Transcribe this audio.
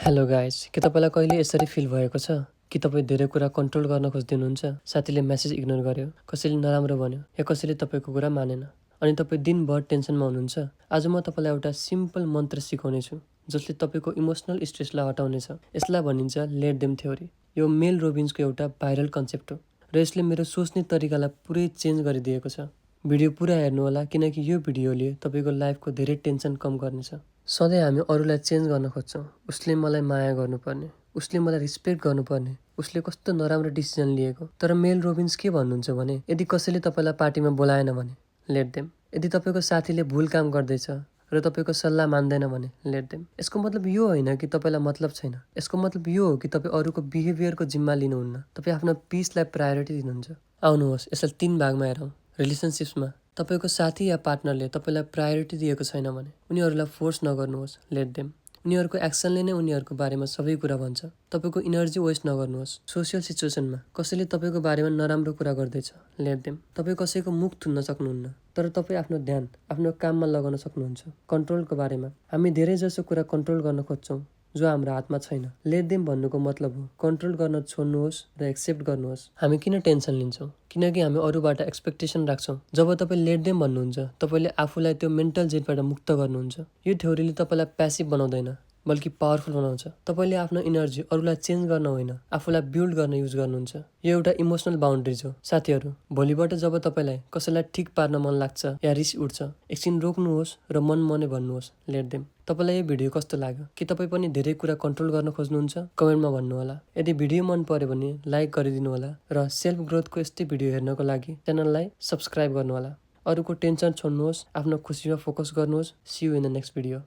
Hello guys, के तपाईँलाई कहिले यसरी फिल भएको छ कि तपाईँ धेरै कुरा कन्ट्रोल गर्न खोज्दै हुनुहुन्छ? साथीले मेसेज इग्नोर गर्यो, कसैले नराम्रो भन्यो या कसैले तपाईँको कुरा मानेन अनि तपाईँ दिनभर टेन्सनमा हुनुहुन्छ। आज म तपाईँलाई एउटा सिम्पल मन्त्र सिकाउने छु जसले तपाईँको इमोसनल स्ट्रेसलाई हटाउनेछ। यसलाई भनिन्छ लेट देम थ्योरी। यो मेल रोबिन्सको एउटा भाइरल कन्सेप्ट हो र यसले मेरो सोच्ने तरिकालाई पुरै चेन्ज गरिदिएको छ। भिडियो पुरा हेर्नुहोला किनकि यो भिडियोले तपाईँको लाइफको धेरै टेन्सन कम गर्नेछ। सधैँ हामी अरूलाई चेन्ज गर्न खोज्छौँ। उसले मलाई माया गर्नुपर्ने, उसले मलाई रिस्पेक्ट गर्नुपर्ने, उसले कस्तो नराम्रो डिसिजन लिएको। तर मेल रोबिन्स के भन्नुहुन्छ भने यदि कसैले तपाईँलाई पार्टीमा बोलाएन भने लेट देम। यदि तपाईँको साथीले भुल काम गर्दैछ र तपाईँको सल्लाह मान्दैन भने लेट देम। यसको मतलब यो होइन कि तपाईँलाई मतलब छैन। यसको मतलब यो हो कि तपाईँ अरूको बिहेभियरको जिम्मा लिनुहुन्न। तपाईँ आफ्नो पिसलाई प्रायोरिटी दिनुहुन्छ। आउनुहोस् यसलाई 3 भागमा हेरौँ। रिलेसनसिप्समा तपाईँको साथी या पार्टनरले तपाईँलाई प्रायोरिटी दिएको छैन भने उनीहरूलाई फोर्स नगर्नुहोस्, लेट देम। उनीहरूको एक्सनले नै उनीहरूको बारेमा सबै कुरा भन्छ। तपाईँको इनर्जी वेस्ट नगर्नुहोस्। सोसियल सिचुएसनमा कसैले तपाईँको बारेमा नराम्रो कुरा गर्दैछ, लेट देम। तपाईँ कसैको मुख थुन्न सक्नुहुन्न, तर तपाईँ आफ्नो ध्यान आफ्नो काममा लगाउन सक्नुहुन्छ। कन्ट्रोलको बारेमा हामी धेरै जसो कुरा कन्ट्रोल गर्न खोज्छौँ जो हाम्रो हातमा छैन। लेट देम भन्नुको मतलब हो कन्ट्रोल गर्न छोड्नुहोस् र एक्सेप्ट गर्नुहोस्। हामी किन टेन्सन लिन्छौँ? किनकि हामी अरूबाट एक्सपेक्टेसन राख्छौँ। जब तपाईँ लेट देम भन्नुहुन्छ, तपाईँले आफूलाई त्यो मेन्टल जेटबाट मुक्त गर्नुहुन्छ। यो थ्योरीले तपाईँलाई प्यासिभ बनाउँदैन बल्कि पावरफुल बनाउँछ। तपाईँले आफ्नो इनर्जी अरूलाई चेन्ज गर्न होइन, आफूलाई बिल्ड गर्न युज गर्नुहुन्छ। यो एउटा इमोसनल बााउन्ड्रिज हो। साथीहरू, भोलिबाट जब तपाईँलाई कसैलाई ठिक पार्न मन लाग्छ या रिस उठ्छ, एकछिन रोक्नुहोस् र मन मनै भन्नुहोस्, लेट देम। तपाईँलाई यो भिडियो कस्तो लाग्यो? के तपाईँ पनि धेरै कुरा कन्ट्रोल गर्न खोज्नुहुन्छ? कमेन्टमा भन्नुहोला। यदि भिडियो मन पर्यो भने लाइक गरिदिनु होला र सेल्फ ग्रोथको यस्तै भिडियो हेर्नको लागि च्यानललाई सब्सक्राइब गर्नुहोला। अरूको टेन्सन छोड्नुहोस्, आफ्नो खुसीमा फोकस गर्नुहोस्। See you in the next video.